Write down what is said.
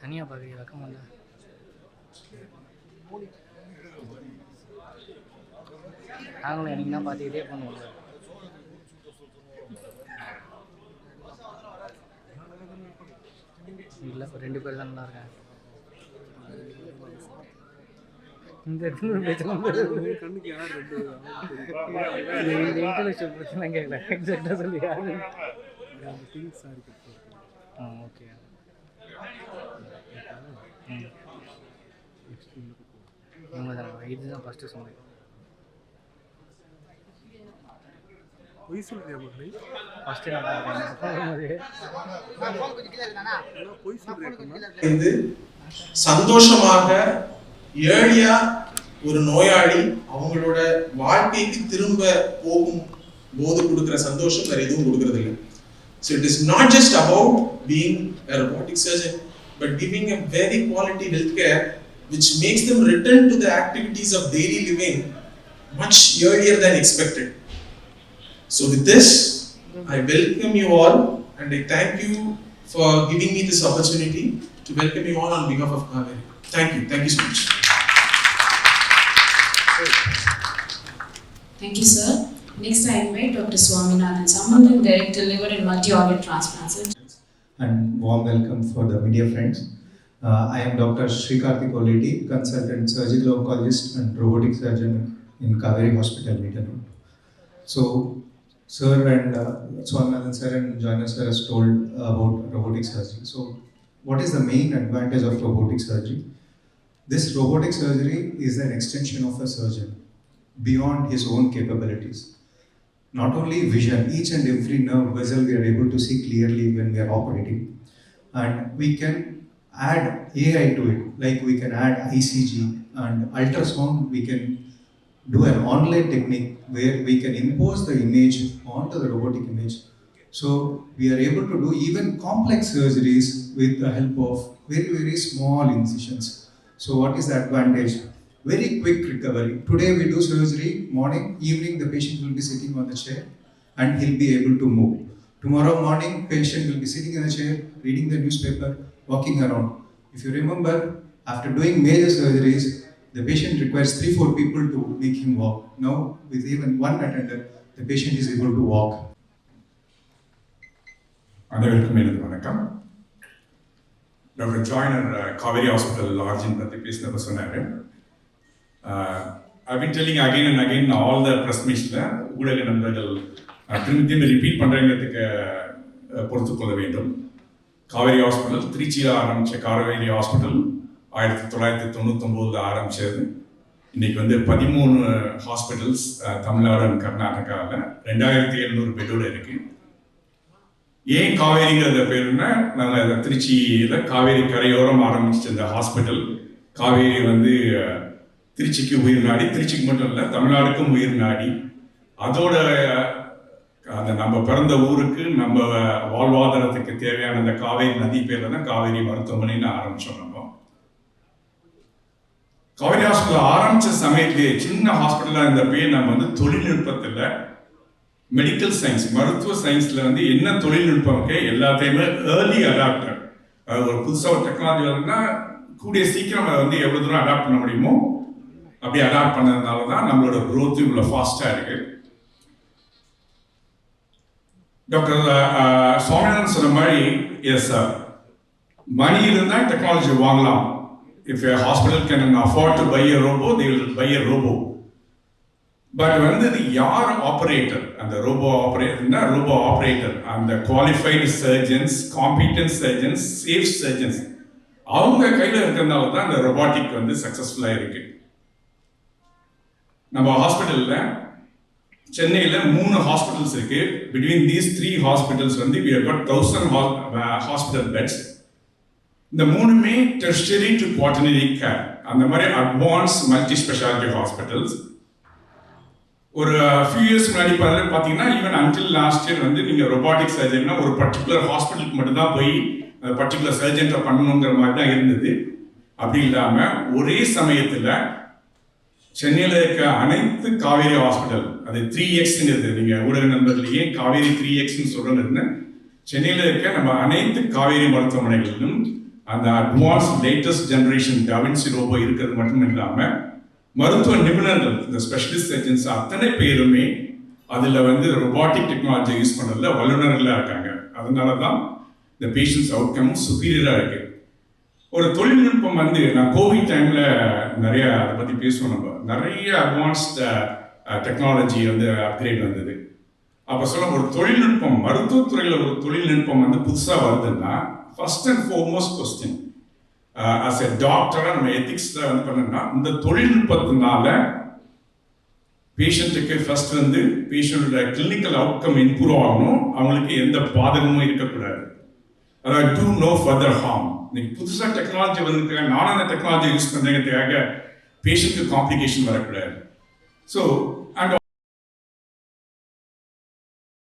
தனியாக பார்க்குறீங்க வெக்கம் இல்லை. நாங்களும் என்னைக்குன்னா பார்த்துக்கிட்டே பண்ணுவோம். இல்லை ஒரு 2 பேர் தான் நல்லா இருக்காங்க. இந்த கண்ணுக்கு யார் இந்த இன்டர்நேஷனல் பிரச்சனை கேட்கல, எக்ஸாக்டாக சொல்லி யாரு ஓகே. உண்மைதான், இதுதான் ஃபஸ்ட்டு சொன்னேன். சந்தோஷமாக ஏழியா ஒரு நோயாளி அவங்களோட வாழ்க்கைக்கு திரும்ப போகும் போது கொடுக்கிற சந்தோஷம் வேற எதுவும் கொடுக்கறது இல்லை. So it is not just about being a robotic surgeon, but giving a very quality healthcare which makes them return to the activities of daily living much earlier than expected. So with this, I welcome you all and I thank you for giving me this opportunity to welcome you all on behalf of Kaveri. Thank you so much. Thank you, sir. Next, I invite Dr. Swaminathan Samanthan, Director, Liver and Multi-Organ Transplant. And warm welcome for the media friends. I am Dr. Srikarthik Oleti, Consultant Surgical Oncologist and Robotic Surgeon in Kaveri Hospital, Meetanur. So, Sir and Swaminathan Sir and Joyner Sir has told about robotic surgery. So, what is the main advantage of robotic surgery? This robotic surgery is an extension of a surgeon beyond his own capabilities. Not only vision, each and every nerve vessel we are able to see clearly when we are operating, and we can add AI to it, like we can add ECG and ultrasound. We can do an online technique where we can impose the image onto the robotic image. So we are able to do even complex surgeries with the help of very, very small incisions. So what is the advantage? Very quick recovery. Today we do surgery, morning, evening the patient will be sitting on the chair and he'll be able to move. Tomorrow morning, patient will be sitting in the chair, reading the newspaper, walking around. If you remember, after doing major surgeries, the patient requires 3-4 people to make him walk. Now, with even one attendant, the patient is able to walk. அனைவருக்கும் எனது வணக்கம். Doctor Joyner Kaveri hospital லார்ஜின் பற்றி பேசினப்ப சொன்னார். I've been telling again and again all the press meetsல ஊடக நண்பர்கள் திரும்பி repeat பண்ணுறதுக்கு பொறுத்துக்கொள்ள வேண்டும். காவேரி ஹாஸ்பிட்டல் திருச்சியில் ஆரம்பித்த காவேரி ஹாஸ்பிட்டல் 1999 ஆரம்பித்தது. இன்றைக்கி வந்து 13 ஹாஸ்பிட்டல்ஸ் தமிழ்நாடு அண்ட் கர்நாடகாவில் 2700 பெட்டோடு இருக்குது. ஏன் காவேரிங்கிற பேருன்னா, நாங்கள் திருச்சியில் காவேரி கரையோரம் ஆரம்பிச்சிட்ட இந்த ஹாஸ்பிட்டல், காவேரி வந்து திருச்சிக்கு உயிர் நாடி, திருச்சிக்கு மட்டும் இல்லை தமிழ்நாடுக்கும் உயிர் நாடி, அதோட அந்த நம்ம பிறந்த ஊருக்கு நம்ம வாழ்வாதாரத்துக்கு தேவையான அந்த காவேரி நதி பேரில் தான் காவேரி மருத்துவமனைன்னு ஆரம்பித்தோம். நம்ம காவேரி ஹாஸ்பிட்டல் ஆரம்பித்த சமயத்திலே சின்ன ஹாஸ்பிட்டலாக இருந்த பேர் நம்ம வந்து தொழில்நுட்பத்தில் மெடிக்கல் சயின்ஸ் மருத்துவ சயின்ஸில் வந்து என்ன தொழில்நுட்பம் எல்லாத்தையுமே ஏர்லி அடாப்டர். ஒரு புதுசாக ஒரு டெக்னாலஜி வருதுன்னா கூடிய சீக்கிரம் அதை வந்து எவ்வளோ தூரம் அடாப்ட் பண்ண முடியுமோ அப்படி அடாப்ட் பண்ணதுனால தான் நம்மளோட க்ரோத் இவ்வளோ ஃபாஸ்ட்டாக இருக்குது. டாக்டர் சுவாமிநாதன் சொன்ன மாதிரி, எஸ் சார், மணி இருந்தால் டெக்னாலஜி வாங்கலாம். If a hospital can afford to buy a robo, they will buy a robo. But வந்து யார் ஆப்ரேட்டர், அந்த ரோபோ ஆப்ரேட்டர், அந்த qualified surgeons, competent surgeons, safe surgeons அவங்க கையில் இருக்கிறதுனால தான் இந்த ரொபாட்டிக் வந்து சக்ஸஸ்ஃபுல்லாக இருக்கு. நம்ம ஹாஸ்பிட்டலில் சென்னையில் 3 ஹாஸ்பிட்டல்ஸ் இருக்கு. பிட்வீன் தீஸ் 3 ஹாஸ்பிட்டல்ஸ் வந்து we have got 1000 hospital beds. இந்த 3மே டெர்ஷியரி டு குவாட்டர்னரி கேர், அந்த மாதிரி அட்வான்ஸ் மல்டி ஸ்பெஷாலிட்டி ஹாஸ்பிட்டல்ஸ். ஒரு ஃபியூ இயர்ஸ் முன்னாடி பார்த்தீங்கன்னா, ஈவன் அன்டில் லாஸ்ட் இயர் வந்து நீங்கள் ரொபாட்டிக் சர்ஜரினா ஒரு பர்டிகுலர் ஹாஸ்பிட்டலுக்கு மட்டும்தான் போய் பர்டிகுலர் சர்ஜன்ட்டை பண்ணணுங்கிற மாதிரி தான் இருந்தது. அப்படி இல்லாமல் ஒரே சமயத்தில் சென்னையில் இருக்க அனைத்து காவேரி ஹாஸ்பிட்டல், அது 3Xங்கிறது நீங்கள் ஊடக நண்பர்களையே காவேரி 3Xன்னு சொல்கிறேன்னு, சென்னையில் இருக்க நம்ம அனைத்து காவேரி மருத்துவமனைகளிலும் அந்த advance latest generation da Vinci robot இருக்கிறது மட்டும் இல்லாமல் மருத்துவ நிபுணர்கள், இந்த ஸ்பெஷலிஸ்ட் சர்ஜன்ஸ் அத்தனை பேருமே அதில் வந்து ரொபாட்டிக் டெக்னாலஜி யூஸ் பண்ணுறதுல வல்லுநர்களாக இருக்காங்க. அதனால தான் இந்த பேஷண்ட்ஸ் அவுட்கமும் சுப்பீரியராக இருக்குது. ஒரு தொழில்நுட்பம் வந்து நான் கோவிட் டைமில் நிறைய அதை பற்றி பேசுவோம். நம்ம நிறைய அட்வான்ஸ்ட் டெக்னாலஜி வந்து அப்கிரேட் வந்தது. அப்போ சொல்ல ஒரு தொழில்நுட்பம், மருத்துவத்துறையில் ஒரு தொழில்நுட்பம் வந்து புதுசாக வருதுன்னா first and foremost question as a டாக்டராக நம்ம எத்திக்ஸில் வந்து பண்ணோம்னா, இந்த தொழில்நுட்பத்தினால பேஷண்ட்டுக்கு ஃபர்ஸ்ட் வந்து பேஷண்ட்டோட கிளினிக்கல் அவுட்கம் இம்ப்ரூவ் ஆகணும், அவங்களுக்கு எந்த பாதகமும் இருக்கக்கூடாது. அதாவது டூ நோ ஃபர்தர் ஹார்ம். இன்னைக்கு புதுசாக டெக்னாலஜி வந்துருக்காங்க, நானும் அந்த டெக்னாலஜி யூஸ் பண்ணுறதுக்காக பேஷண்ட்டுக்கு காம்ப்ளிகேஷன் வரக்கூடாது. ஸோ